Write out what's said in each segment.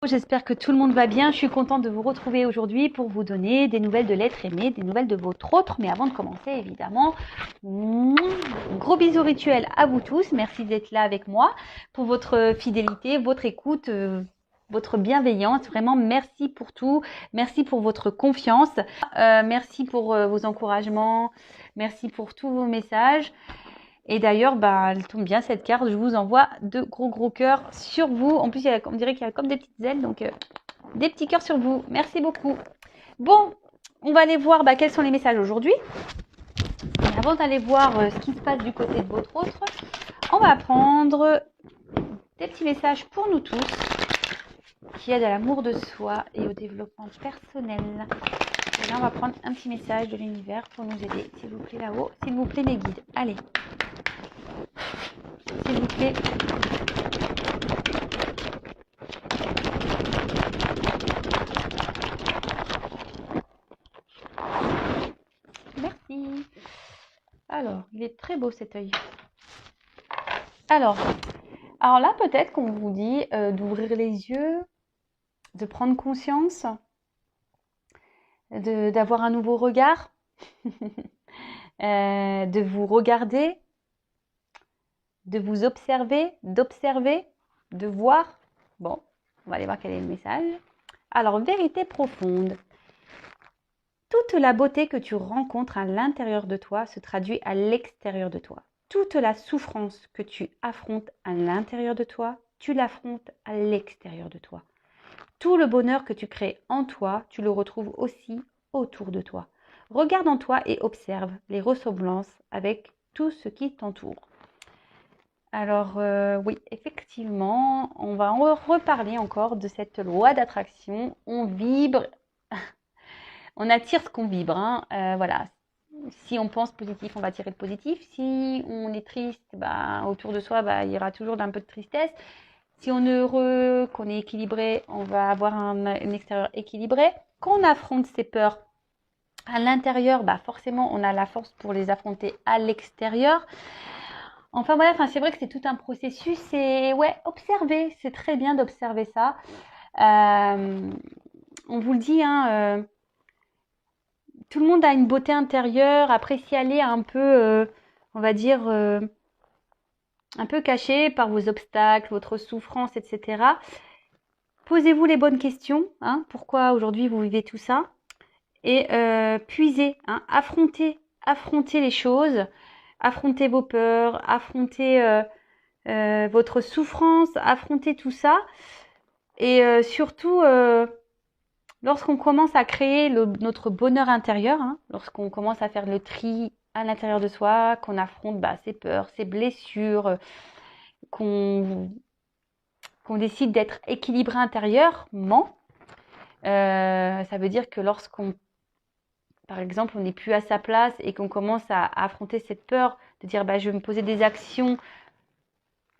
J'espère que tout le monde va bien. Je suis contente de vous retrouver aujourd'hui pour vous donner des nouvelles de l'être aimé, des nouvelles de votre autre. Mais avant de commencer, évidemment, gros bisous rituels à vous tous. Merci d'être là avec moi pour votre fidélité, votre écoute, votre bienveillance. Vraiment, merci pour tout. Merci pour votre confiance. Merci pour vos encouragements. Merci pour tous vos messages. Et d'ailleurs, elle tombe bien cette carte. Je vous envoie de gros cœurs sur vous. En plus, on dirait qu'il y a comme des petites ailes, donc des petits cœurs sur vous. Merci beaucoup. Bon, on va aller voir quels sont les messages aujourd'hui. Mais avant d'aller voir ce qui se passe du côté de votre autre, on va prendre des petits messages pour nous tous qui aident à l'amour de soi et au développement personnel. Et là, on va prendre un petit message de l'univers pour nous aider. S'il vous plaît, là-haut. S'il vous plaît, mes guides. Allez. S'il vous plaît. Merci. Alors, il est très beau cet œil. Alors là, peut-être qu'on vous dit d'ouvrir les yeux, de prendre conscience, d'avoir un nouveau regard, de vous regarder, de vous observer, d'observer, de voir. Bon, on va aller voir quel est le message. Alors, vérité profonde. Toute la beauté que tu rencontres à l'intérieur de toi se traduit à l'extérieur de toi. Toute la souffrance que tu affrontes à l'intérieur de toi, tu l'affrontes à l'extérieur de toi. Tout le bonheur que tu crées en toi, tu le retrouves aussi autour de toi. Regarde en toi et observe les ressemblances avec tout ce qui t'entoure. Alors oui, effectivement, on va en reparler encore de cette loi d'attraction. On vibre, on attire ce qu'on vibre. Voilà. Si on pense positif, on va attirer le positif. Si on est triste, autour de soi, il y aura toujours un peu de tristesse. Si on est heureux, qu'on est équilibré, on va avoir un extérieur équilibré. Quand on affronte ses peurs à l'intérieur, forcément, on a la force pour les affronter à l'extérieur. Enfin voilà, c'est vrai que c'est tout un processus. Et ouais, observer, c'est très bien d'observer ça. On vous le dit, tout le monde a une beauté intérieure. Après, si elle est un peu, on va dire, un peu cachée par vos obstacles, votre souffrance, etc. Posez-vous les bonnes questions. Pourquoi aujourd'hui vous vivez tout ça? Et puisez, affrontez les choses. Affrontez vos peurs, affrontez votre souffrance, affrontez tout ça. Et surtout, lorsqu'on commence à créer notre bonheur intérieur, lorsqu'on commence à faire le tri à l'intérieur de soi, qu'on affronte ses peurs, ses blessures, qu'on décide d'être équilibré intérieurement, ça veut dire que lorsqu'on, par exemple, on n'est plus à sa place et qu'on commence à affronter cette peur de dire je vais me poser des actions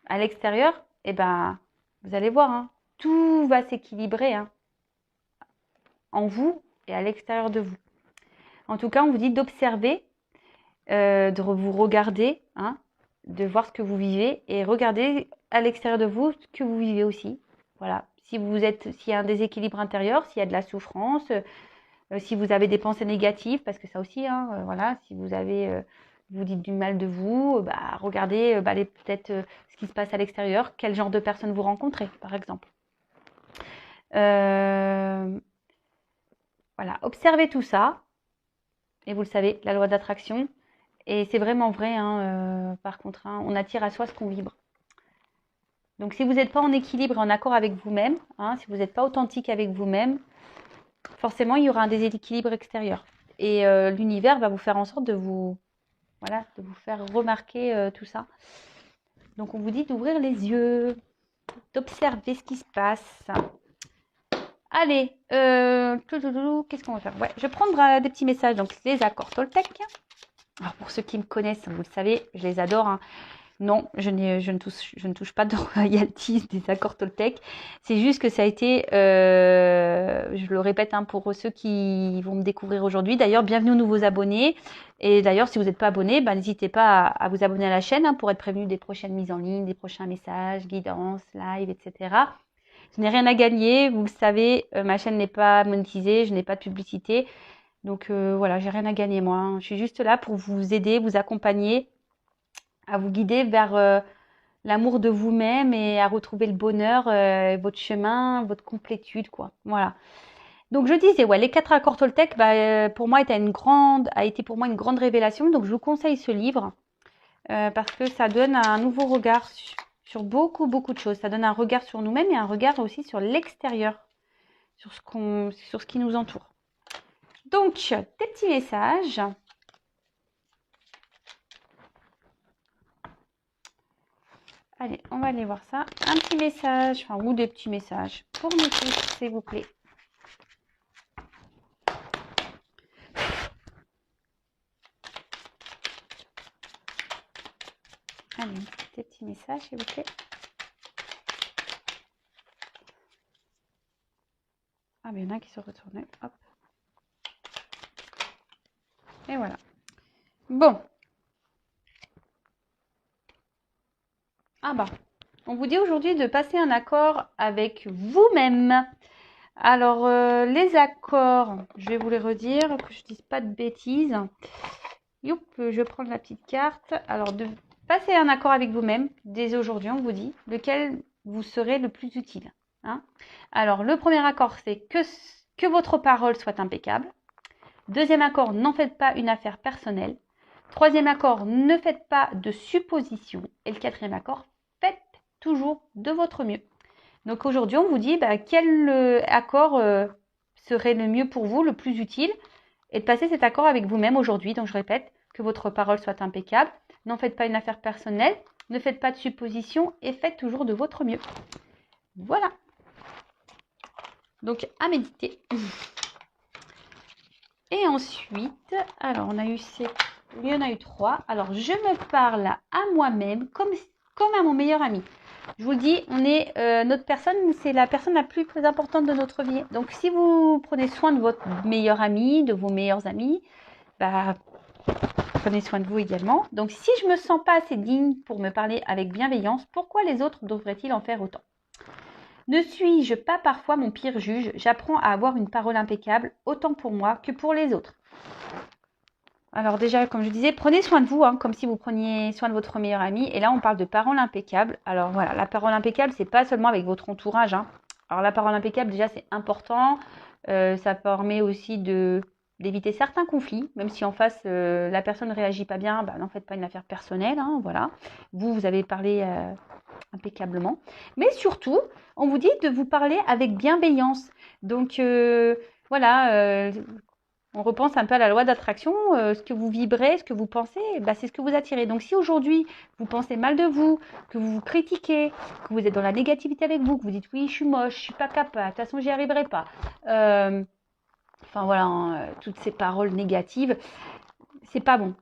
à l'extérieur, vous allez voir, tout va s'équilibrer en vous et à l'extérieur de vous. En tout cas, on vous dit d'observer, de vous regarder, de voir ce que vous vivez et regarder à l'extérieur de vous ce que vous vivez aussi. Voilà. S'il y a un déséquilibre intérieur, s'il y a de la souffrance, si vous avez des pensées négatives, parce que ça aussi, voilà, si vous avez, vous dites du mal de vous, regardez peut-être ce qui se passe à l'extérieur, quel genre de personnes vous rencontrez, par exemple. Voilà, observez tout ça. Et vous le savez, la loi d'attraction. Et c'est vraiment vrai, par contre, on attire à soi ce qu'on vibre. Donc si vous n'êtes pas en équilibre et en accord avec vous-même, si vous n'êtes pas authentique avec vous-même, forcément, il y aura un déséquilibre extérieur. Et l'univers va vous faire en sorte de vous faire remarquer tout ça. Donc, on vous dit d'ouvrir les yeux, d'observer ce qui se passe. Allez, qu'est-ce qu'on va faire? Ouais, je vais prendre des petits messages, donc les accords Toltec. Alors, pour ceux qui me connaissent, vous le savez, je les adore. Non, je ne touche pas de royalties des accords Toltec. C'est juste que ça a été, je le répète pour ceux qui vont me découvrir aujourd'hui. D'ailleurs, bienvenue aux nouveaux abonnés. Et d'ailleurs, si vous n'êtes pas abonné, n'hésitez pas à vous abonner à la chaîne pour être prévenu des prochaines mises en ligne, des prochains messages, guidances, live, etc. Je n'ai rien à gagner. Vous le savez, ma chaîne n'est pas monétisée, je n'ai pas de publicité. Donc voilà, j'ai rien à gagner moi, hein. Je suis juste là pour vous aider, vous accompagner, à vous guider vers l'amour de vous-même et à retrouver le bonheur, votre chemin, votre complétude, quoi. Voilà. Donc je disais, ouais, les 4 accords Toltec, pour moi, a été pour moi une grande révélation. Donc je vous conseille ce livre parce que ça donne un nouveau regard sur beaucoup, beaucoup de choses. Ça donne un regard sur nous-mêmes et un regard aussi sur l'extérieur, sur ce qui nous entoure. Donc, des petits messages. Allez, on va aller voir ça. Un petit message, enfin, ou des petits messages pour nous tous, s'il vous plaît. Allez, des petits messages, s'il vous plaît. Ah, mais il y en a qui se retournent. Hop. Et voilà. Bon. Ah bah, on vous dit aujourd'hui de passer un accord avec vous-même. Alors, les accords, je vais vous les redire, que je ne dise pas de bêtises. Youp, je prends la petite carte. Alors, de passer un accord avec vous-même, dès aujourd'hui, on vous dit, lequel vous serez le plus utile. Hein. Alors, le premier accord, c'est que votre parole soit impeccable. Deuxième accord, n'en faites pas une affaire personnelle. Troisième accord, ne faites pas de suppositions. Et le quatrième accord, faites toujours de votre mieux. Donc aujourd'hui, on vous dit quel accord serait le mieux pour vous, le plus utile, et de passer cet accord avec vous-même aujourd'hui. Donc je répète, que votre parole soit impeccable, n'en faites pas une affaire personnelle, ne faites pas de suppositions et faites toujours de votre mieux. Voilà. Donc à méditer. Et ensuite, alors on a eu il y en a eu 3. Alors je me parle à moi-même comme à mon meilleur ami. Je vous le dis, notre personne, c'est la personne la plus importante de notre vie. Donc si vous prenez soin de votre meilleur ami, de vos meilleurs amis, prenez soin de vous également. Donc si je me sens pas assez digne pour me parler avec bienveillance, pourquoi les autres devraient-ils en faire autant ? Ne suis-je pas parfois mon pire juge ? J'apprends à avoir une parole impeccable, autant pour moi que pour les autres. Alors déjà, comme je disais, prenez soin de vous, hein, comme si vous preniez soin de votre meilleur ami. Et là, on parle de parole impeccable. Alors voilà, la parole impeccable, c'est pas seulement avec votre entourage. Hein. Alors la parole impeccable, déjà, c'est important. Ça permet aussi d'éviter certains conflits, même si en face, la personne ne réagit pas bien, n'en faites pas une affaire personnelle. Hein, voilà. Vous avez parlé impeccablement. Mais surtout, on vous dit de vous parler avec bienveillance. Donc voilà, on repense un peu à la loi d'attraction. Ce que vous vibrez, ce que vous pensez, c'est ce que vous attirez. Donc si aujourd'hui, vous pensez mal de vous, que vous vous critiquez, que vous êtes dans la négativité avec vous, que vous dites oui, je suis moche, je suis pas capable, de toute façon, j'y arriverai pas. Enfin voilà, hein, toutes ces paroles négatives, c'est pas bon.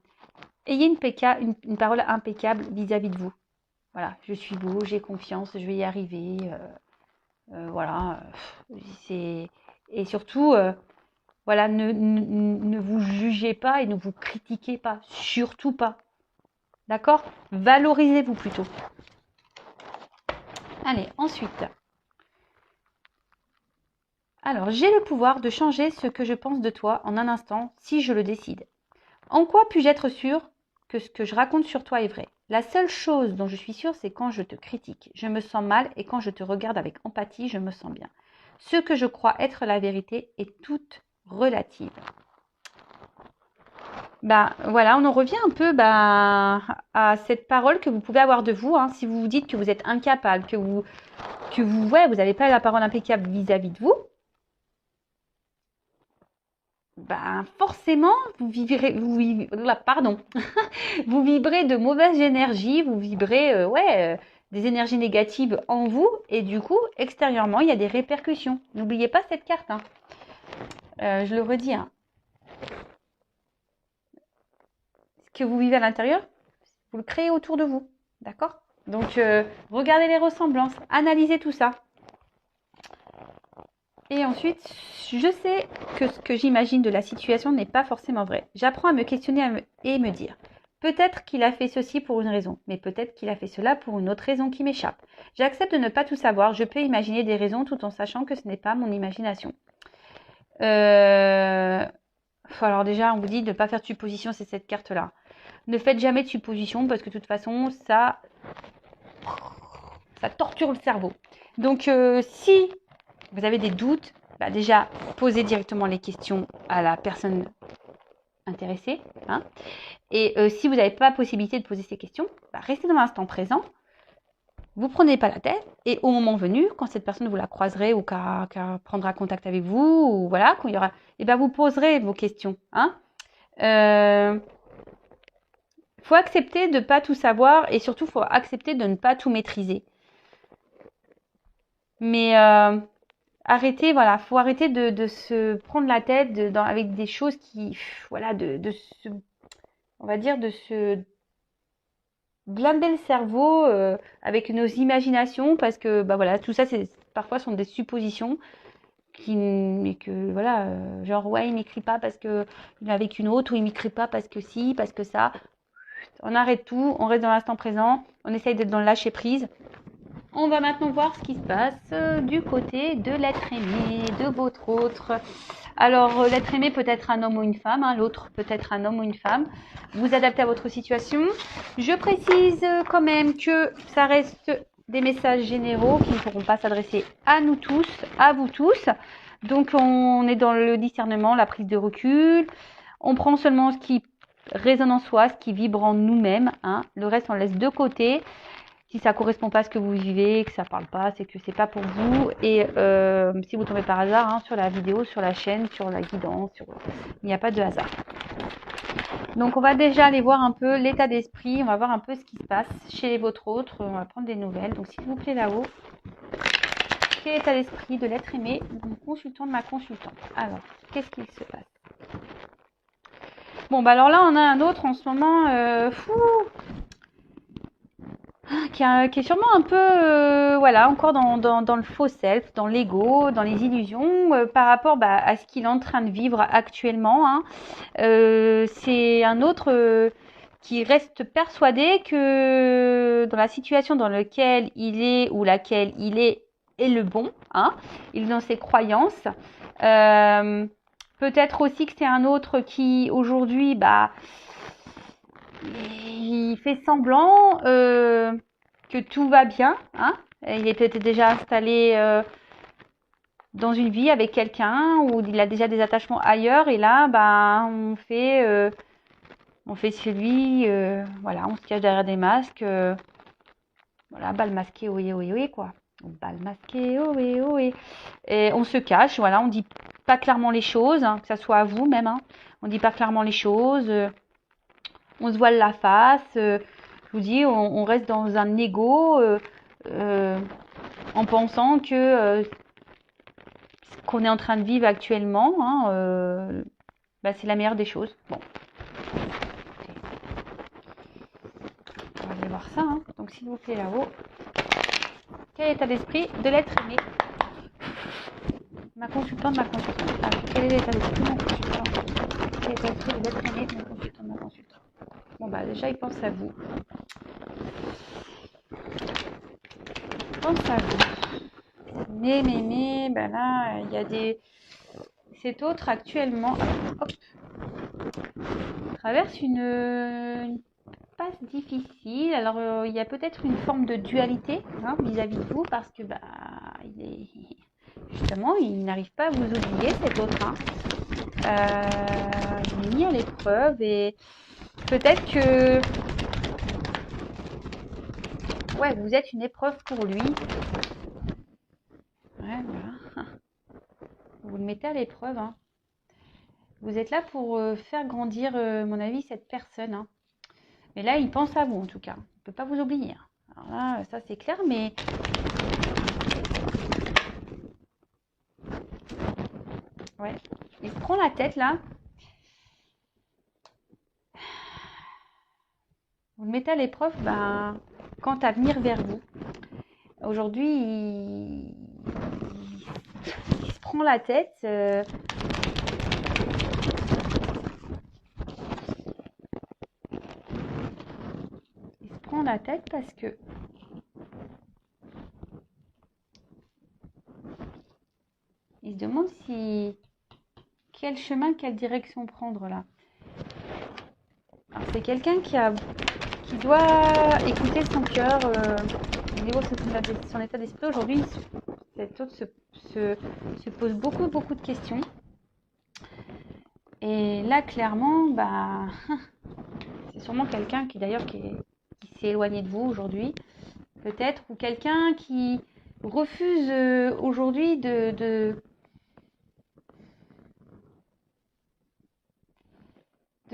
Ayez une parole impeccable vis-à-vis de vous. Voilà, je suis beau, j'ai confiance, je vais y arriver. Voilà. Et surtout, voilà, ne vous jugez pas et ne vous critiquez pas. Surtout pas. D'accord ? Valorisez-vous plutôt. Allez, ensuite. Alors, j'ai le pouvoir de changer ce que je pense de toi en un instant si je le décide. En quoi puis-je être sûre que ce que je raconte sur toi est vrai ? La seule chose dont je suis sûre, c'est quand je te critique. Je me sens mal et quand je te regarde avec empathie, je me sens bien. Ce que je crois être la vérité est toute relative. Voilà, on en revient un peu à cette parole que vous pouvez avoir de vous. Hein, si vous vous dites que vous êtes incapable, que vous n'avez pas la parole impeccable vis-à-vis de vous, forcément, vous vibrez de mauvaise énergie, vous vibrez des énergies négatives en vous et du coup, extérieurement, il y a des répercussions. N'oubliez pas cette carte. Hein. Je le redis. Hein. Ce que vous vivez à l'intérieur, vous le créez autour de vous. D'accord ? Donc, regardez les ressemblances, analysez tout ça. Et ensuite, je sais que ce que j'imagine de la situation n'est pas forcément vrai. J'apprends à me questionner et me dire, Peut-être qu'il a fait ceci pour une raison, mais peut-être qu'il a fait cela pour une autre raison qui m'échappe. J'accepte de ne pas tout savoir. Je peux imaginer des raisons tout en sachant que ce n'est pas mon imagination. Alors déjà, on vous dit de ne pas faire de supposition, c'est cette carte-là. Ne faites jamais de supposition parce que de toute façon, ça torture le cerveau. Donc, si vous avez des doutes, déjà, posez directement les questions à la personne intéressée. Hein. Et si vous n'avez pas la possibilité de poser ces questions, restez dans l'instant présent. Vous ne prenez pas la tête. Et au moment venu, quand cette personne vous la croiserez ou qu'elle prendra contact avec vous, ou voilà, quand il y aura, vous poserez vos questions. Hein. Faut accepter de ne pas tout savoir et surtout, faut accepter de ne pas tout maîtriser. Mais arrêtez, voilà, faut arrêter de se prendre la tête avec des choses qui, voilà, on va dire, de se blinder le cerveau avec nos imaginations parce que, voilà, tout ça, parfois sont des suppositions mais que, voilà, genre, ouais, il m'écrit pas parce que il est avec une autre ou il m'écrit pas parce que si, parce que ça. On arrête tout, on reste dans l'instant présent, on essaye d'être dans le lâcher prise. On va maintenant voir ce qui se passe du côté de l'être aimé, de votre autre. Alors, l'être aimé peut être un homme ou une femme, hein, l'autre peut être un homme ou une femme. Vous adaptez à votre situation. Je précise quand même que ça reste des messages généraux qui ne pourront pas s'adresser à nous tous, à vous tous. Donc, on est dans le discernement, la prise de recul. On prend seulement ce qui résonne en soi, ce qui vibre en nous-mêmes. Hein. Le reste, on laisse de côté. Si ça correspond pas à ce que vous vivez, que ça parle pas, c'est que c'est pas pour vous. Et si vous tombez par hasard sur la vidéo, sur la chaîne, sur la guidance, il n'y a pas de hasard. Donc on va déjà aller voir un peu l'état d'esprit, on va voir un peu ce qui se passe chez votre autre, on va prendre des nouvelles. Donc s'il vous plaît là-haut, quel est l'état d'esprit de l'être aimé, de mon consultant, de ma consultante. Alors, qu'est-ce qu'il se passe? Bon, alors là on a un autre en ce moment, qui est sûrement un peu, voilà, encore dans le faux self, dans l'ego, dans les illusions, par rapport à ce qu'il est en train de vivre actuellement. Hein. C'est un autre qui reste persuadé que dans la situation dans laquelle il est ou laquelle il est le bon. Hein. Il est dans ses croyances. Peut-être aussi que c'est un autre qui aujourd'hui, il fait semblant que tout va bien. Hein. Il est peut-être déjà installé dans une vie avec quelqu'un ou il a déjà des attachements ailleurs. Et là, on fait celui, voilà, on se cache derrière des masques. Voilà, bal masqué, oui, oui, oui, quoi. Bal masqué, oui, oui. Et on se cache, voilà, on dit pas clairement les choses, hein, que ça soit à vous même. Hein. On dit pas clairement les choses. On se voile la face, je vous dis, on reste dans un ego en pensant que ce qu'on est en train de vivre actuellement, hein, c'est la meilleure des choses. Bon. On va aller voir ça. Hein. Donc s'il vous plaît là-haut, quel est l'état d'esprit de l'être aimé? Ma consultante, ma consultante. Alors, quel est l'état d'esprit de mon consultant? Quel est l'état d'esprit de l'être aimé de mon consultant, ma consultante? Bon, déjà, il pense à vous. Il pense à vous. Mais, là, il y a des... Cet autre, actuellement, traverse une passe difficile. Alors, il y a peut-être une forme de dualité vis-à-vis de vous parce que, justement, il n'arrive pas à vous oublier, cet autre. Hein. Il est mis à l'épreuve et peut-être que vous êtes une épreuve pour lui. Ouais, voilà. Vous le mettez à l'épreuve. Hein. Vous êtes là pour faire grandir, à mon avis, cette personne. Hein. Mais là, il pense à vous, en tout cas. Il ne peut pas vous oublier. Alors là, ça, c'est clair, mais... Ouais. Il se prend la tête, là. Vous le mettez à l'épreuve, quant à venir vers vous. Aujourd'hui, il se prend la tête. la tête parce que il se demande quel chemin, quelle direction prendre là. Alors c'est quelqu'un qui doit écouter son cœur au niveau de son état d'esprit. Aujourd'hui, cet autre se pose beaucoup de questions. Et là, clairement, bah, c'est sûrement quelqu'un qui d'ailleurs qui s'est éloigné de vous aujourd'hui, peut-être, ou quelqu'un qui refuse aujourd'hui de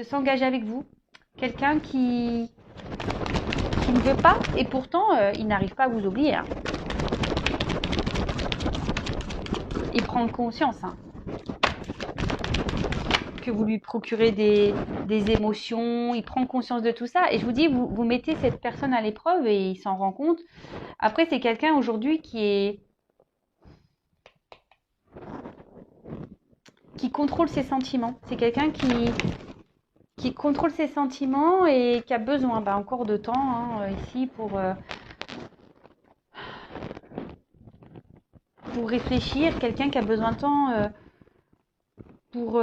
s'engager avec vous. Quelqu'un qui ne veut pas, et pourtant, il n'arrive pas à vous oublier. Hein. Il prend conscience que vous lui procurez des émotions, il prend conscience de tout ça. Et je vous dis, vous mettez cette personne à l'épreuve et il s'en rend compte. Après, c'est quelqu'un aujourd'hui qui contrôle ses sentiments. C'est quelqu'un qui contrôle ses sentiments et qui a besoin encore de temps ici pour réfléchir. Quelqu'un qui a besoin de temps pour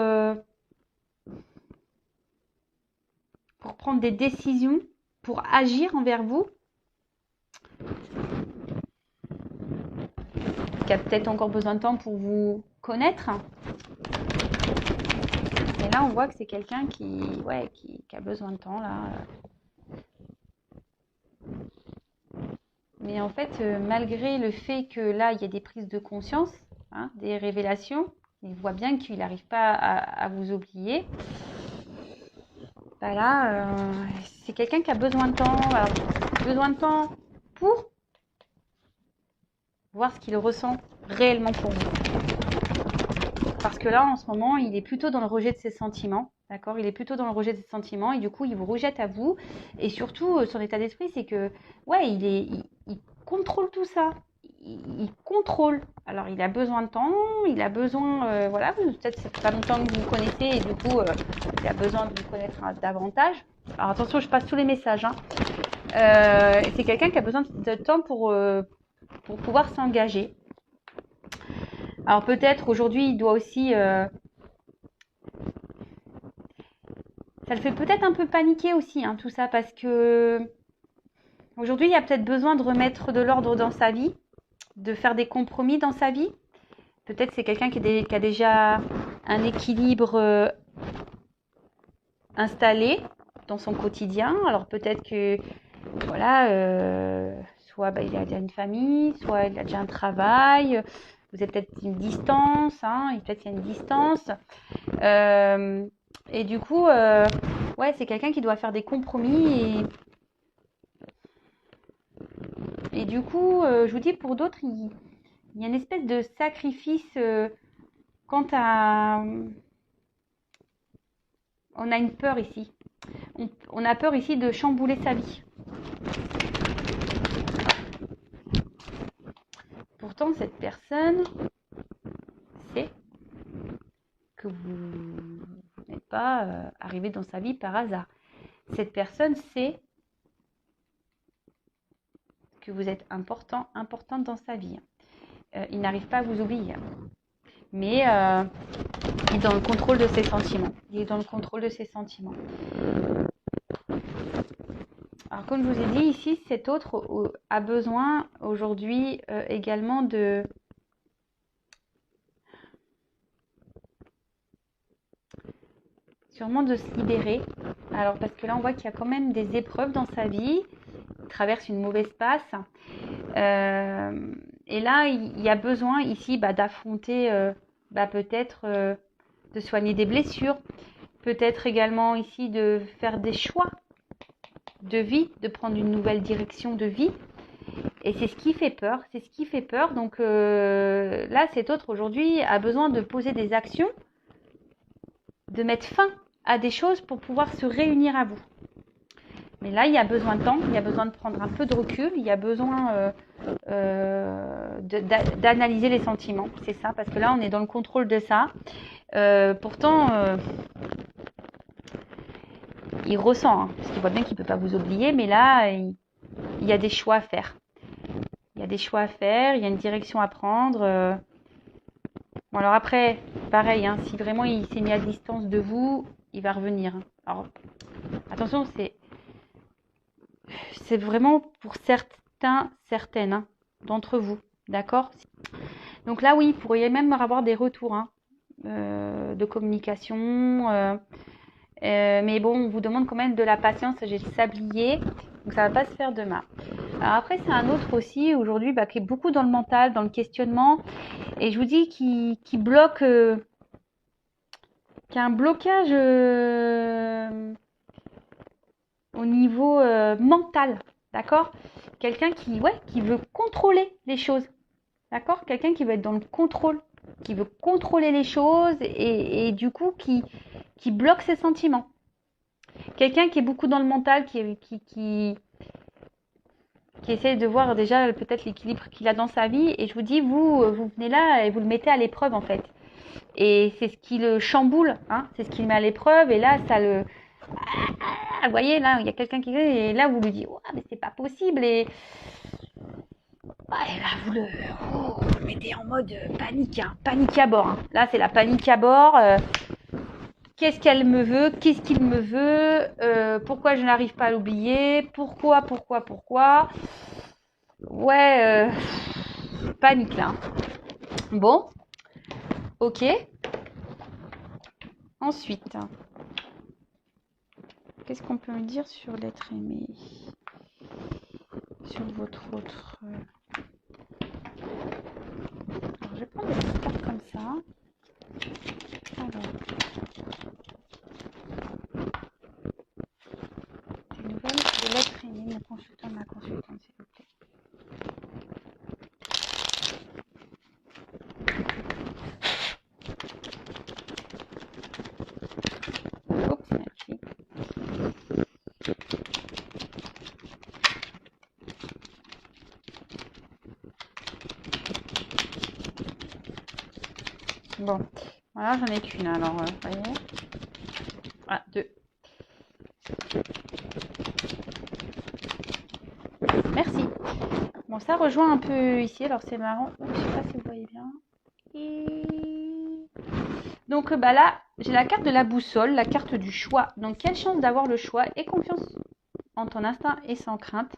prendre des décisions, pour agir envers vous. Qui a peut-être encore besoin de temps pour vous connaître. Et là, on voit que c'est quelqu'un qui a besoin de temps, là. Mais en fait, malgré le fait que là, il y a des prises de conscience, des révélations, il voit bien qu'il n'arrive pas à vous oublier. Voilà, c'est quelqu'un qui a besoin de temps. Alors, besoin de temps pour voir ce qu'il ressent réellement pour vous. Parce que là, en ce moment, il est plutôt dans le rejet de ses sentiments. D'accord ? Il est plutôt dans le rejet de ses sentiments et du coup, il vous rejette à vous. Et surtout, son état d'esprit, c'est que, il contrôle tout ça. Il contrôle. Alors, il a besoin de temps, il a besoin, peut-être c'est pas longtemps que vous vous connaissez et du coup, il a besoin de vous connaître davantage. Alors, attention, je passe tous les messages. C'est quelqu'un qui a besoin de temps pour pouvoir s'engager. Alors, peut-être aujourd'hui, il doit aussi... ça le fait peut-être un peu paniquer aussi, tout ça, parce que aujourd'hui, il y a peut-être besoin de remettre de l'ordre dans sa vie, de faire des compromis dans sa vie. Peut-être c'est quelqu'un qui a déjà un équilibre installé dans son quotidien. Alors peut-être que, soit il a déjà une famille, soit il a déjà un travail. Vous avez peut-être une distance, peut-être qu'il y a une distance. Et du coup, c'est quelqu'un qui doit faire des compromis. Et du coup, je vous dis, pour d'autres, il y a une espèce de sacrifice quant à... On a une peur ici. On a peur ici de chambouler sa vie. Pourtant, cette personne sait que vous n'êtes pas arrivé dans sa vie par hasard. Cette personne sait que vous êtes importante dans sa vie. Il n'arrive pas à vous oublier. Mais il est dans le contrôle de ses sentiments. Alors, comme je vous ai dit, ici, cet autre a besoin aujourd'hui également de... sûrement de se libérer. Alors, parce que là, on voit qu'il y a quand même des épreuves dans sa vie. Il traverse une mauvaise passe. Et là, il y a besoin ici d'affronter, peut-être de soigner des blessures. Peut-être également ici de faire des choix de vie, de prendre une nouvelle direction de vie. Et c'est ce qui fait peur. Donc là, cet autre aujourd'hui a besoin de poser des actions, de mettre fin à des choses pour pouvoir se réunir à vous. Mais là, il y a besoin de temps, il y a besoin de prendre un peu de recul, il y a besoin d'analyser les sentiments. C'est ça, parce que là, on est dans le contrôle de ça. Pourtant, il ressent, parce qu'il voit bien qu'il ne peut pas vous oublier, mais là, il y a des choix à faire. Il y a des choix à faire, il y a une direction à prendre. Bon, alors après, pareil, hein, si vraiment il s'est mis à distance de vous, il va revenir. Alors, attention, c'est vraiment pour certaines hein, d'entre vous. D'accord? Donc là, oui, vous pourriez même avoir des retours hein, de communication. Mais bon, on vous demande quand même de la patience. J'ai le sablier, donc ça va pas se faire demain. Alors après, c'est un autre aussi, aujourd'hui, qui est beaucoup dans le mental, dans le questionnement. Et je vous dis qui bloque, qui a un blocage au niveau mental. D'accord? Quelqu'un qui veut contrôler les choses. D'accord? Quelqu'un qui veut être dans le contrôle, qui veut contrôler les choses et du coup qui bloque ses sentiments. Quelqu'un qui est beaucoup dans le mental, qui essaie de voir déjà peut-être l'équilibre qu'il a dans sa vie. Et je vous dis, vous venez là et vous le mettez à l'épreuve en fait. Et c'est ce qui le chamboule, hein, c'est ce qui le met à l'épreuve. Et là, ça le... vous voyez, là, il y a quelqu'un qui... Et là, vous lui dites, oh, mais c'est pas possible. Et là, vous le mettez en mode panique, hein, panique à bord. Hein. Là, c'est la panique à bord. Qu'est-ce qu'elle me veut? Qu'est-ce qu'il me veut? Pourquoi je n'arrive pas à l'oublier? Pourquoi? Ouais, panique là. Bon, ok. Ensuite, qu'est-ce qu'on peut me dire sur l'être aimé? Sur votre autre... Alors, je vais prendre des cartes comme ça. Alors... Des nouvelles de l'être aimé, mon consultant, ma consultante, s'il vous plaît. Oups, merci. Bon, voilà, j'en ai qu'une alors, vous voyez. Ah, deux. Merci. Bon, ça rejoint un peu ici, alors c'est marrant. Je sais pas si vous voyez bien. Donc là, j'ai la carte de la boussole, la carte du choix. Donc, quelle chance d'avoir le choix et confiance en ton instinct et sans crainte.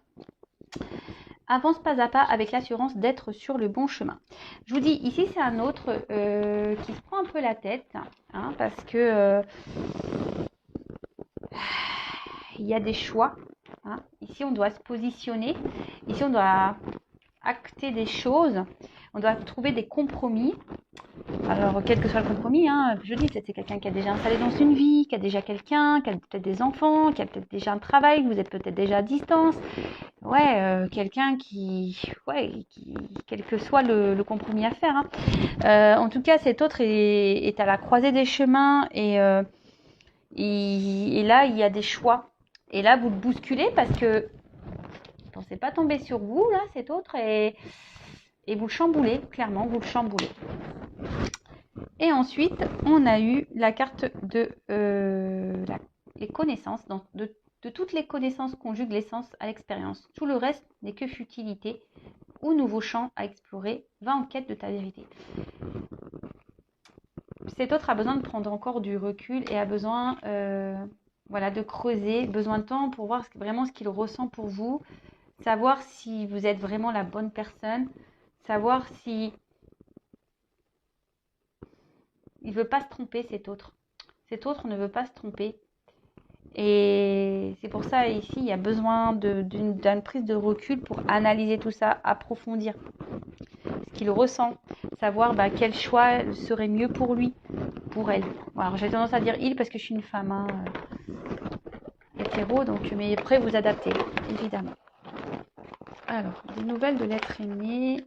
Avance pas à pas avec l'assurance d'être sur le bon chemin. Je vous dis, ici, c'est un autre qui se prend un peu la tête, hein, parce que il y a des choix. Hein. Ici, on doit se positionner. Ici, on doit acter des choses. On doit trouver des compromis. Alors, quel que soit le compromis, hein, je dis, c'est quelqu'un qui a déjà installé dans une vie, qui a déjà quelqu'un, qui a peut-être des enfants, qui a peut-être déjà un travail, vous êtes peut-être déjà à distance. Ouais, quelqu'un quel que soit le compromis à faire. Hein. En tout cas, cet autre est à la croisée des chemins et là, il y a des choix. Et là, vous le bousculez parce que ne pensez pas tomber sur vous, là, cet autre, et vous le chamboulez, clairement, vous le chamboulez. Et ensuite, on a eu la carte de les connaissances, de toutes les connaissances conjuguent l'essence à l'expérience. Tout le reste n'est que futilité ou nouveau champ à explorer. Va en quête de ta vérité. Cet autre a besoin de prendre encore du recul et a besoin de creuser, besoin de temps pour voir vraiment ce qu'il ressent pour vous, savoir si vous êtes vraiment la bonne personne, savoir si il ne veut pas se tromper, cet autre. Cet autre ne veut pas se tromper. Et c'est pour ça, ici, il y a besoin d'une prise de recul pour analyser tout ça, approfondir ce qu'il ressent, savoir quel choix serait mieux pour lui, pour elle. Alors, j'ai tendance à dire il parce que je suis une femme hein, hétéro, donc, mais après, vous adaptez, évidemment. Alors, des nouvelles de l'être aimé.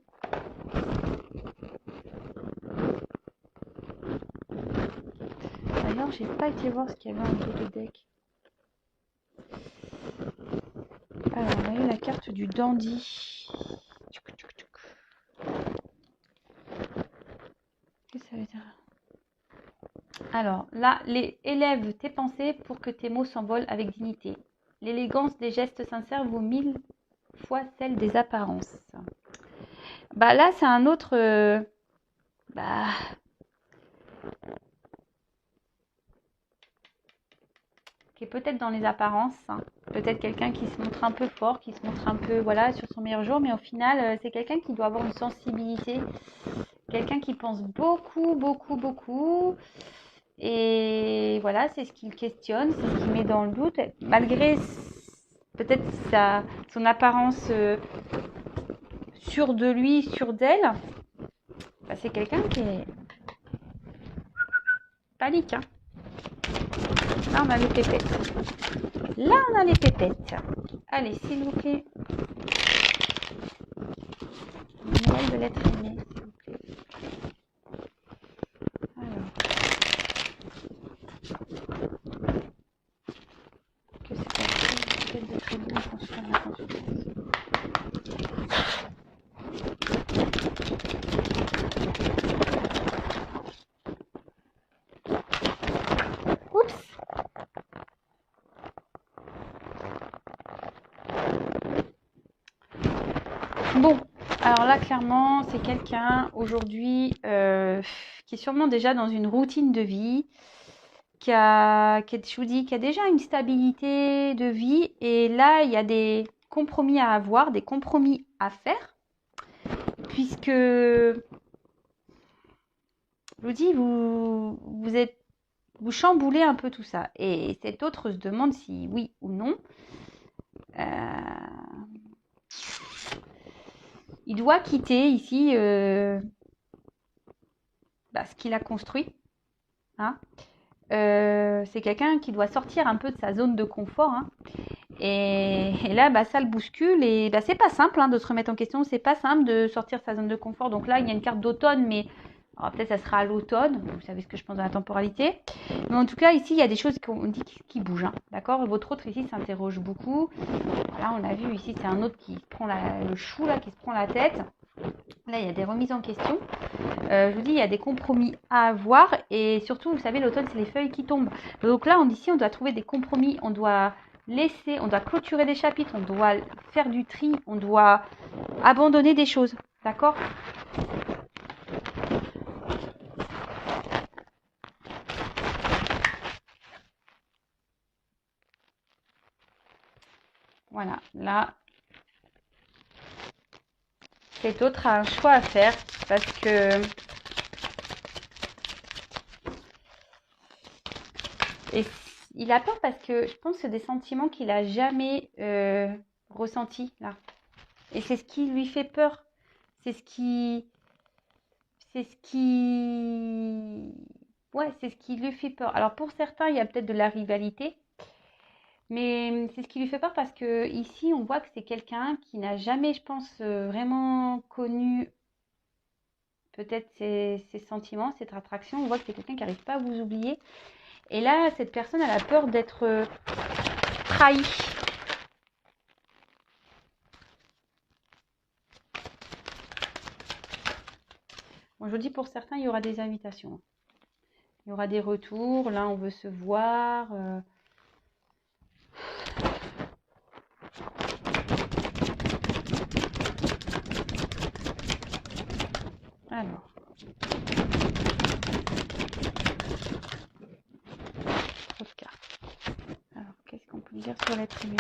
D'ailleurs, j'ai pas été voir ce qu'il y avait en dos de deck. Alors, on a eu la carte du dandy. Qu'est-ce que ça veut dire? Alors, là, élève tes pensées pour que tes mots s'envolent avec dignité. L'élégance des gestes sincères vaut 1000 fois celle des apparences. Bah là, c'est un autre... qui est peut-être dans les apparences, hein. Peut-être quelqu'un qui se montre un peu fort, qui se montre un peu, voilà, sur son meilleur jour, mais au final, c'est quelqu'un qui doit avoir une sensibilité, quelqu'un qui pense beaucoup, beaucoup, beaucoup, et voilà, c'est ce qu'il questionne, c'est ce qu'il met dans le doute, malgré peut-être son apparence sûre de lui, sûre d'elle, bah, c'est quelqu'un qui est panique, hein. Là, on a les pépettes. Là, on a les pépettes. Allez, s'il vous plaît. Noël de l'être aimé, s'il vous plaît. Alors. Que c'est peut-être de très bon qu'on se fasse la consultation. Oups. Bon, alors là, clairement, c'est quelqu'un aujourd'hui qui est sûrement déjà dans une routine de vie, qui a déjà une stabilité de vie. Et là, il y a des compromis à avoir, des compromis à faire, puisque, je vous dis, vous chamboulez un peu tout ça. Et cet autre se demande si oui ou non. Il doit quitter ici ce qu'il a construit. Hein. C'est quelqu'un qui doit sortir un peu de sa zone de confort. Hein. Et là, ça le bouscule. Et c'est pas simple de se remettre en question. C'est pas simple de sortir de sa zone de confort. Donc là, il y a une carte d'automne, mais peut-être ça sera à l'automne. Vous savez ce que je pense dans la temporalité. Mais en tout cas, ici, il y a des choses qu'on dit qui bougent. Hein. D'accord ? Votre autre ici s'interroge beaucoup. Là, on a vu ici, c'est un autre qui se prend le chou, là, qui se prend la tête. Là, il y a des remises en question. Je vous dis, il y a des compromis à avoir. Et surtout, vous savez, l'automne, c'est les feuilles qui tombent. Donc là, ici, on doit trouver des compromis. On doit clôturer des chapitres. On doit faire du tri. On doit abandonner des choses. D'accord ? Voilà. Là, cet autre a un choix à faire parce que... Et il a peur parce que je pense que c'est des sentiments qu'il n'a jamais ressentis là. Et c'est ce qui lui fait peur. C'est ce qui lui fait peur. Alors pour certains, il y a peut-être de la rivalité. Mais c'est ce qui lui fait peur parce que ici, on voit que c'est quelqu'un qui n'a jamais, je pense, vraiment connu peut-être ses sentiments, cette attraction. On voit que c'est quelqu'un qui n'arrive pas à vous oublier. Et là, cette personne, elle a peur d'être trahie. Bon, je vous dis, pour certains, il y aura des invitations. Il y aura des retours. Là, on veut se voir. Alors. Autre carte. Alors, qu'est-ce qu'on peut dire sur l'être aimé ?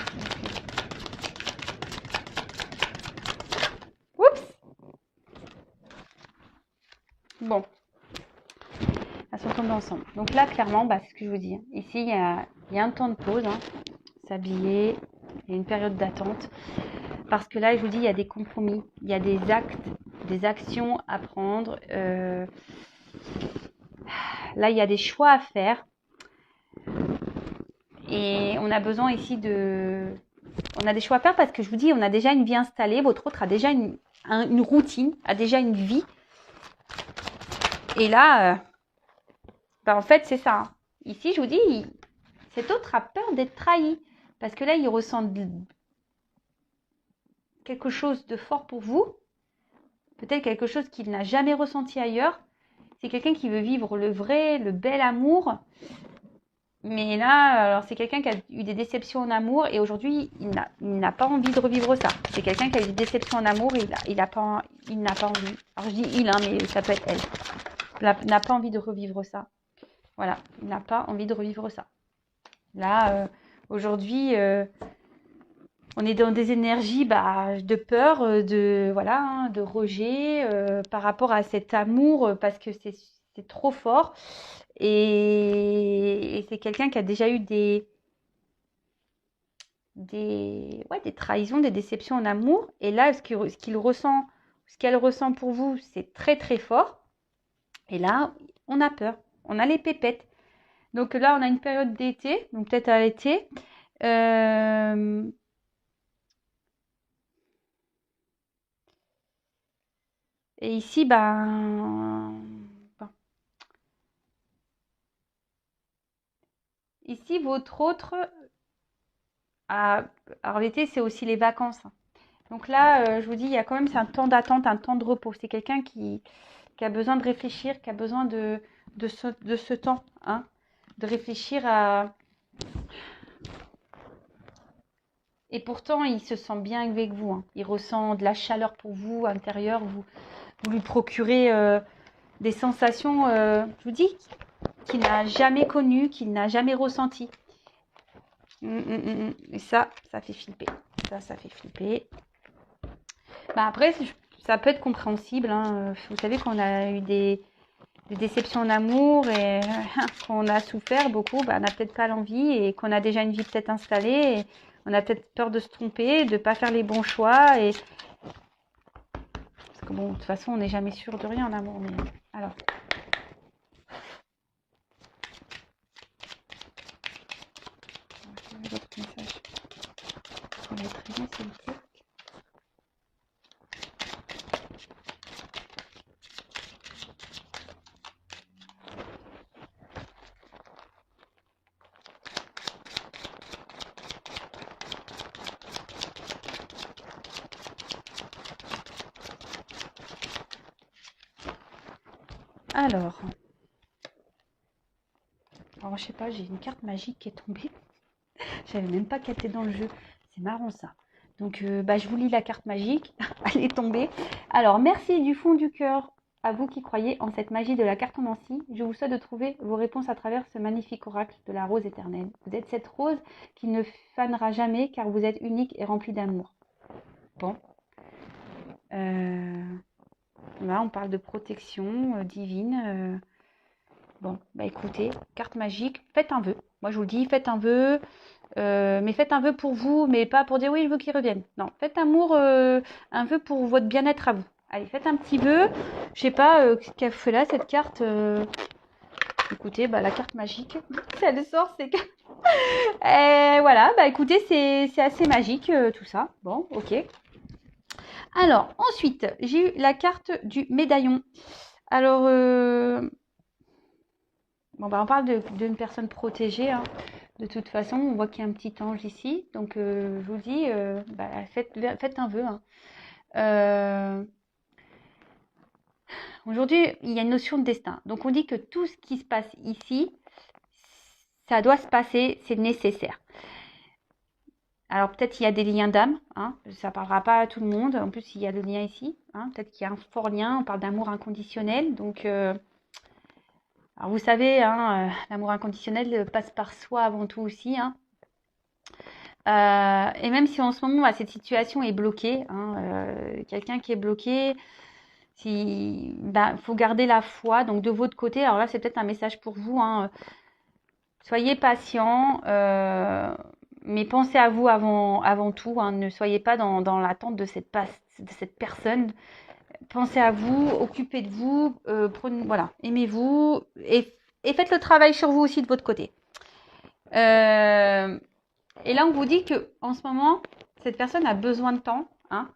Oups ! Bon. Elles sont tombées ensemble. Donc là, clairement, c'est ce que je vous dis. Ici, il y a un temps de pause. Hein. S'habiller. Il y a une période d'attente. Parce que là, je vous dis, il y a des compromis. Il y a des actes, des actions à prendre. Là, il y a des choix à faire. Et on a besoin ici on a des choix à faire parce que je vous dis, on a déjà une vie installée. Votre autre a déjà une routine, a déjà une vie. Et là, en fait, c'est ça. Hein. Ici, je vous dis, cet autre a peur d'être trahi. Parce que là, il ressent quelque chose de fort pour vous. Peut-être quelque chose qu'il n'a jamais ressenti ailleurs. C'est quelqu'un qui veut vivre le vrai, le bel amour. Mais là, alors c'est quelqu'un qui a eu des déceptions en amour et aujourd'hui, il n'a pas envie de revivre ça. C'est quelqu'un qui a eu des déceptions en amour et il n'a pas envie. Alors je dis il, hein, mais ça peut être elle. N'a pas envie de revivre ça. Voilà, il n'a pas envie de revivre ça. Là, aujourd'hui, on est dans des énergies de peur, voilà, hein, de rejet par rapport à cet amour parce que c'est trop fort. Et c'est quelqu'un qui a déjà eu des trahisons, des déceptions en amour. Et là, qu'il ressent, ce qu'elle ressent pour vous, c'est très très fort. Et là, on a peur, on a les pépettes. Donc là, on a une période d'été, donc peut-être à l'été. Euh, et ici, ici, votre autre, ah, alors l'été, c'est aussi les vacances. Donc là, je vous dis, il y a quand même c'est un temps d'attente, un temps de repos. C'est quelqu'un qui a besoin de réfléchir, qui a besoin de ce temps, hein, de réfléchir à. Et pourtant, il se sent bien avec vous, hein. Il ressent de la chaleur pour vous, intérieure. Vous lui procurez des sensations, je vous dis, qu'il n'a jamais connues, qu'il n'a jamais ressenties. Et ça fait flipper. Ça fait flipper. Après, ça peut être compréhensible, hein. Vous savez qu'on a eu des déceptions en amour et qu'on a souffert beaucoup, on n'a peut-être pas l'envie et qu'on a déjà une vie peut-être installée et on a peut-être peur de se tromper, de ne pas faire les bons choix. Parce que bon, de toute façon, on n'est jamais sûr de rien en amour. Mais alors. Votre message. On va être bien, s'il vous plaît. Alors, je sais pas, j'ai une carte magique qui est tombée. Je savais même pas qu'elle était dans le jeu. C'est marrant ça. Donc, je vous lis la carte magique. Elle est tombée. Alors, merci du fond du cœur à vous qui croyez en cette magie de la cartomancie. Je vous souhaite de trouver vos réponses à travers ce magnifique oracle de la rose éternelle. Vous êtes cette rose qui ne fanera jamais car vous êtes unique et remplie d'amour. Bon. Là, on parle de protection divine. Bon, écoutez, carte magique, faites un vœu. Moi, je vous le dis, faites un vœu. Mais faites un vœu pour vous, mais pas pour dire oui, je veux qu'il revienne. Non, faites un vœu pour votre bien-être à vous. Allez, faites un petit vœu. Je sais pas ce qu'elle fait là, cette carte. Écoutez, la carte magique, si elle sort, c'est que. Et voilà, écoutez, c'est assez magique tout ça. Bon, ok. Alors, ensuite, j'ai eu la carte du médaillon. Alors, on parle d'une personne protégée, hein. De toute façon, on voit qu'il y a un petit ange ici. Donc, je vous dis, faites un vœu, hein. Aujourd'hui, il y a une notion de destin. Donc, on dit que tout ce qui se passe ici, ça doit se passer, c'est nécessaire. Alors, peut-être qu'il y a des liens d'âme, hein. Ça ne parlera pas à tout le monde. En plus, il y a le lien ici, hein. Peut-être qu'il y a un fort lien. On parle d'amour inconditionnel. Donc, alors vous savez, hein, l'amour inconditionnel passe par soi avant tout aussi, hein. Et même si en ce moment, cette situation est bloquée, hein, quelqu'un qui est bloqué, faut garder la foi. Donc de votre côté, alors là, c'est peut-être un message pour vous, hein, soyez patient, mais pensez à vous avant tout, hein. Ne soyez pas dans l'attente de cette personne. Pensez à vous, occupez de vous, voilà, aimez-vous et faites le travail sur vous aussi de votre côté. Et là, on vous dit que en ce moment, cette personne a besoin de temps, hein,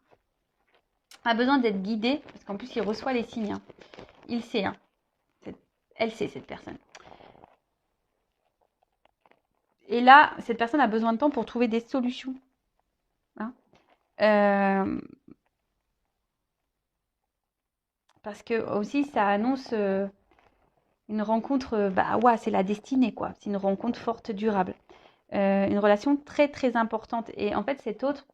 a besoin d'être guidée, parce qu'en plus, il reçoit les signes, hein. Il sait, hein. Elle sait, cette personne. Et là, cette personne a besoin de temps pour trouver des solutions, hein. Parce que aussi, ça annonce Une rencontre, bah ouais, c'est la destinée, quoi. C'est une rencontre forte, durable. Une relation très, très importante. Et en fait, cet autre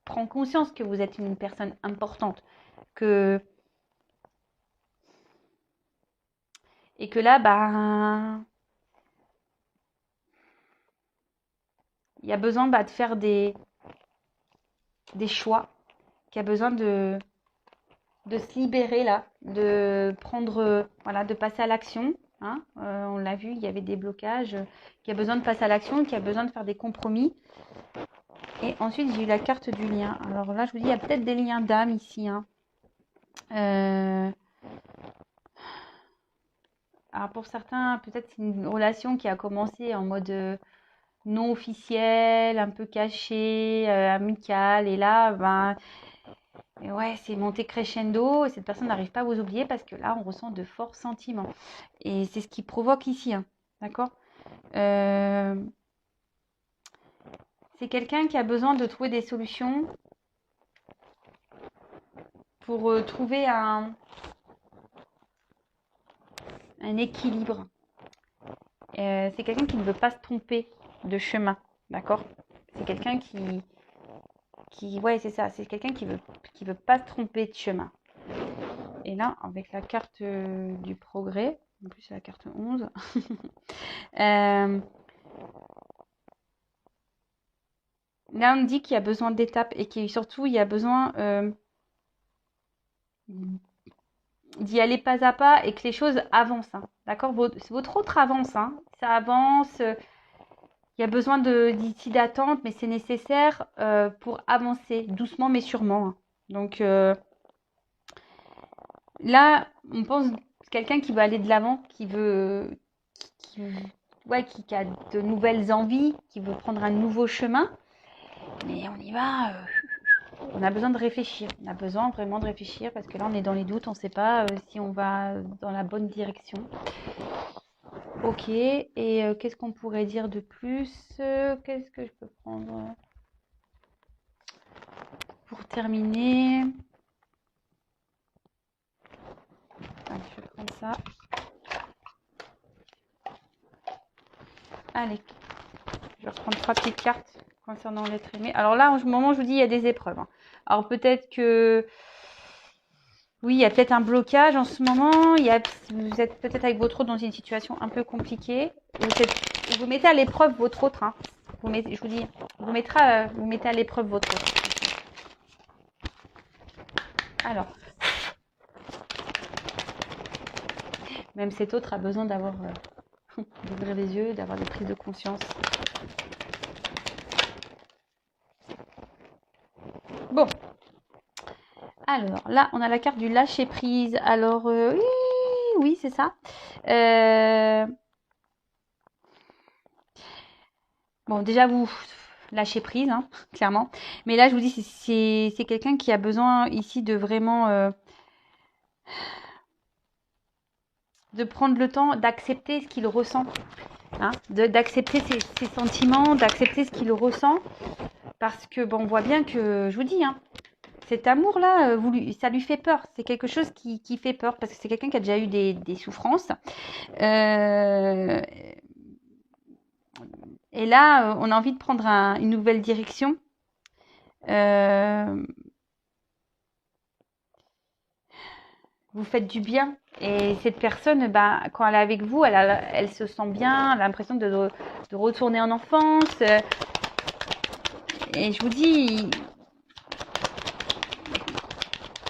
prend conscience que vous êtes une personne importante. Que... Et que là, bah, il y a besoin de faire des choix. Qu'il y a besoin de se libérer là, de prendre, voilà, de passer à l'action. Hein. On l'a vu, il y avait des blocages, qui a besoin de passer à l'action, qui a besoin de faire des compromis. Et ensuite, j'ai eu la carte du lien. Alors là, je vous dis, il y a peut-être des liens d'âme ici. Hein. Alors pour certains, peut-être c'est une relation qui a commencé en mode non officiel, un peu caché, amical. Et là, ben, et ouais, c'est monté crescendo et cette personne n'arrive pas à vous oublier parce que là, on ressent de forts sentiments. Et c'est ce qui provoque ici, hein, d'accord. C'est quelqu'un qui a besoin de trouver des solutions pour trouver un équilibre. C'est quelqu'un qui ne veut pas se tromper de chemin, d'accord. C'est quelqu'un ouais, c'est ça, c'est quelqu'un qui veut pas se tromper de chemin. Et là, avec la carte du progrès, en plus c'est la carte 11, là on dit qu'il y a besoin d'étapes et qu'il surtout il y a besoin d'y aller pas à pas et que les choses avancent. Hein, d'accord, votre autre avance, hein, ça avance. Il y a besoin d'ici d'attente, mais c'est nécessaire pour avancer doucement mais sûrement. Hein. Donc là, on pense quelqu'un qui veut aller de l'avant, qui, ouais, qui a de nouvelles envies, qui veut prendre un nouveau chemin. Mais on y va. On a besoin de réfléchir. On a besoin vraiment de réfléchir parce que là, on est dans les doutes. On ne sait pas si on va dans la bonne direction. Ok. Et qu'est-ce qu'on pourrait dire de plus? Qu'est-ce que je peux prendre pour terminer? Allez, je vais prendre ça. Allez, je vais reprendre 3 petites cartes concernant l'être aimé. Alors là, en ce moment, je vous dis, il y a des épreuves. Hein. Alors peut-être que... Oui, il y a peut-être un blocage en ce moment. Vous êtes peut-être avec votre autre dans une situation un peu compliquée. Vous mettez à l'épreuve votre autre. Hein. Je vous dis, vous mettez à l'épreuve votre autre. Alors, même cet autre a besoin d'avoir d'ouvrir les yeux, d'avoir des prises de conscience. Bon. Alors, là, on a la carte du lâcher-prise. Alors, oui, c'est ça. Bon, déjà, vous lâchez prise, hein, clairement. Mais là, je vous dis, c'est quelqu'un qui a besoin ici de vraiment... de prendre le temps d'accepter ce qu'il ressent. Hein, d'accepter ses sentiments, d'accepter ce qu'il ressent. Parce que, bon, on voit bien que, je vous dis, hein, cet amour-là, ça lui fait peur. C'est quelque chose qui fait peur parce que c'est quelqu'un qui a déjà eu des souffrances. Et là, on a envie de prendre une nouvelle direction. Vous faites du bien. Et cette personne, ben, quand elle est avec vous, elle se sent bien, elle a l'impression de retourner en enfance. Et je vous dis,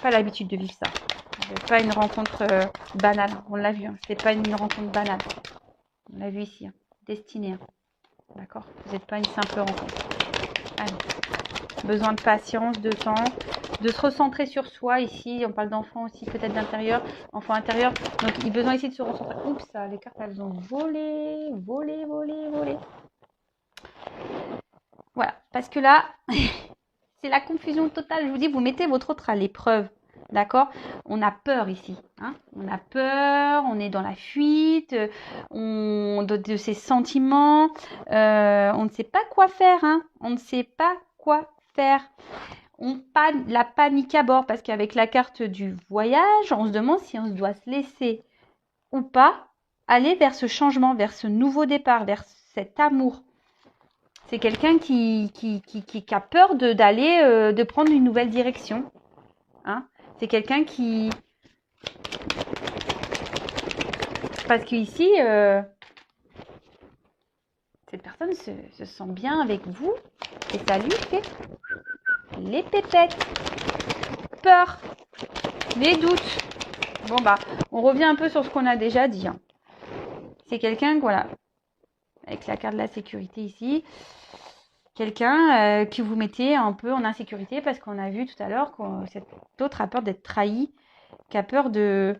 pas l'habitude de vivre ça. C'est pas une rencontre banale. On l'a vu, hein. C'est pas une rencontre banale. On l'a vu ici, hein. Destinée. Hein. D'accord. Vous n'êtes pas une simple rencontre. Allez. Besoin de patience, de temps, de se recentrer sur soi. Ici, on parle d'enfant aussi, peut-être d'intérieur, enfant intérieur. Donc, il a besoin ici de se recentrer. Oups, les cartes, elles ont volé. Voilà, parce que là, c'est la confusion totale. Je vous dis, vous mettez votre autre à l'épreuve. D'accord. On a peur ici. Hein, on a peur, on est dans la fuite, de ses sentiments. On ne sait pas quoi faire. Hein, on ne sait pas quoi faire. La panique à bord parce qu'avec la carte du voyage, on se demande si on doit se laisser ou pas aller vers ce changement, vers ce nouveau départ, vers cet amour. C'est quelqu'un qui a peur d'aller, de prendre une nouvelle direction. Hein. C'est quelqu'un qui... Parce qu'ici, cette personne se sent bien avec vous et ça lui fait les pépettes, peur, les doutes. Bon bah, on revient un peu sur ce qu'on a déjà dit. Hein. C'est quelqu'un, voilà, avec la carte de la sécurité ici, quelqu'un que vous mettez un peu en insécurité parce qu'on a vu tout à l'heure que cet autre a peur d'être trahi, qui a peur de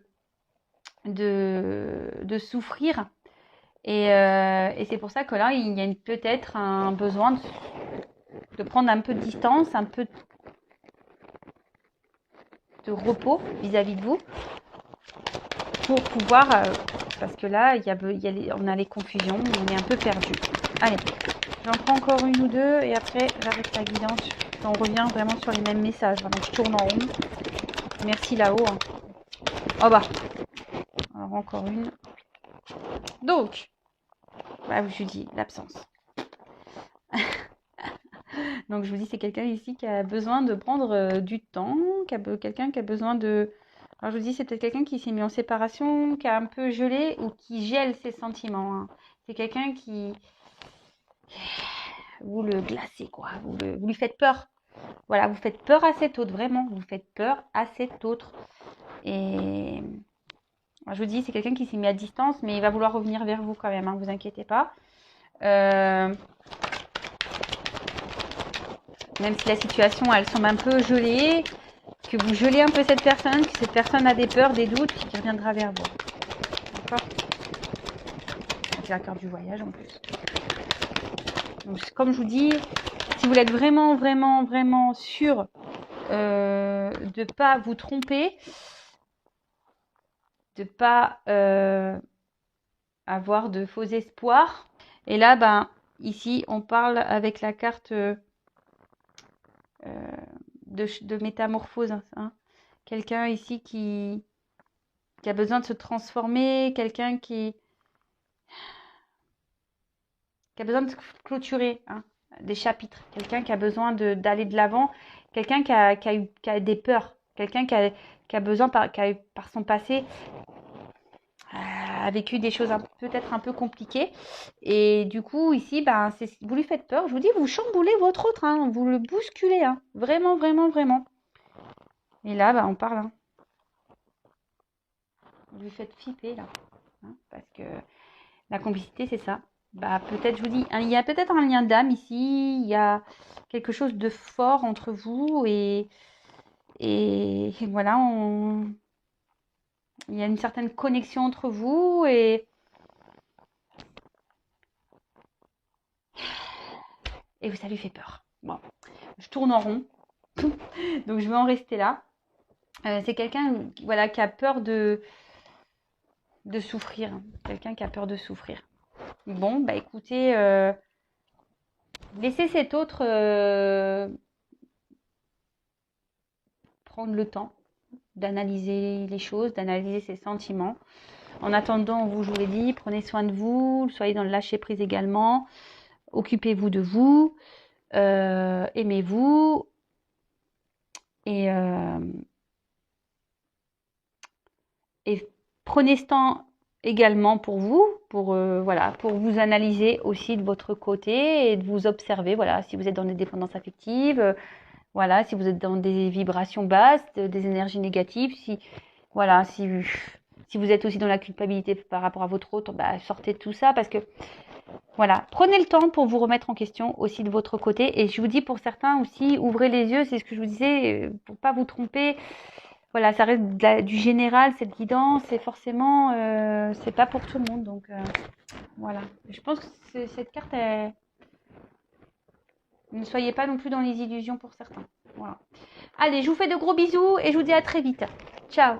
souffrir. Et c'est pour ça que là, il y a peut-être un besoin de prendre un peu de distance, un peu de repos vis-à-vis de vous pour pouvoir... parce que là, on a les confusions, on est un peu perdu. Allez, j'en prends encore une ou deux et après, j'arrête la guidance. On revient vraiment sur les mêmes messages. Donc, je tourne en rond. Merci là-haut. Hein. Oh bah. Alors, encore une. Donc, bah, je vous dis, l'absence. Donc, je vous dis, c'est quelqu'un ici qui a besoin de prendre du temps, quelqu'un qui a besoin de... Alors, je vous dis, c'est peut-être quelqu'un qui s'est mis en séparation, qui a un peu gelé ou qui gèle ses sentiments. Hein. C'est quelqu'un qui... Vous le glacez, quoi. Vous lui faites peur. Voilà, vous faites peur à cet autre, vraiment. Vous faites peur à cet autre. Et... Alors, je vous dis, c'est quelqu'un qui s'est mis à distance, mais il va vouloir revenir vers vous quand même, hein, vous inquiétez pas. Même si la situation, elle semble un peu gelée, que vous gelez un peu cette personne, que cette personne a des peurs, des doutes, qui reviendra vers vous. D'accord ? Avec la carte du voyage en plus. Donc, comme je vous dis, si vous êtes vraiment, vraiment, vraiment sûr de ne pas vous tromper, de ne pas avoir de faux espoirs. Et là, ben, ici, on parle avec la carte de métamorphose. Hein. Quelqu'un ici qui a besoin de se transformer, quelqu'un qui a besoin de clôturer des chapitres, quelqu'un qui a besoin d'aller de l'avant, quelqu'un qui a des peurs, quelqu'un qui a besoin, qui a par son passé, a vécu des choses peut-être un peu compliquées. Et du coup, ici, ben, vous lui faites peur. Je vous dis, vous chamboulez votre autre, hein, vous le bousculez. Hein, vraiment, vraiment, vraiment. Et là, ben, on parle. Hein. Vous lui faites flipper, là. Hein, parce que la complicité, c'est ça. Bah, peut-être, je vous dis, il y a peut-être un lien d'âme ici. Il y a quelque chose de fort entre vous. Et voilà, il y a une certaine connexion entre vous. Et ça lui fait peur. Bon, je tourne en rond. Donc, je vais en rester là. C'est quelqu'un voilà, qui a peur de souffrir. Quelqu'un qui a peur de souffrir. Bon, bah écoutez, laissez cet autre prendre le temps d'analyser les choses, d'analyser ses sentiments. En attendant, je vous l'ai dit, prenez soin de vous, soyez dans le lâcher-prise également. Occupez-vous de vous, aimez-vous. Et prenez ce temps également pour vous, pour vous analyser aussi de votre côté et de vous observer. Voilà, si vous êtes dans des dépendances affectives, voilà, si vous êtes dans des vibrations basses, des énergies négatives, si vous êtes aussi dans la culpabilité par rapport à votre autre, bah, sortez de tout ça parce que voilà, prenez le temps pour vous remettre en question aussi de votre côté. Et je vous dis pour certains aussi, ouvrez les yeux, c'est ce que je vous disais, pour pas vous tromper. Voilà, ça reste du général, cette guidance, et forcément, c'est pas pour tout le monde. Donc, voilà. Je pense que cette carte, ne soyez pas non plus dans les illusions pour certains. Voilà. Allez, je vous fais de gros bisous et je vous dis à très vite. Ciao.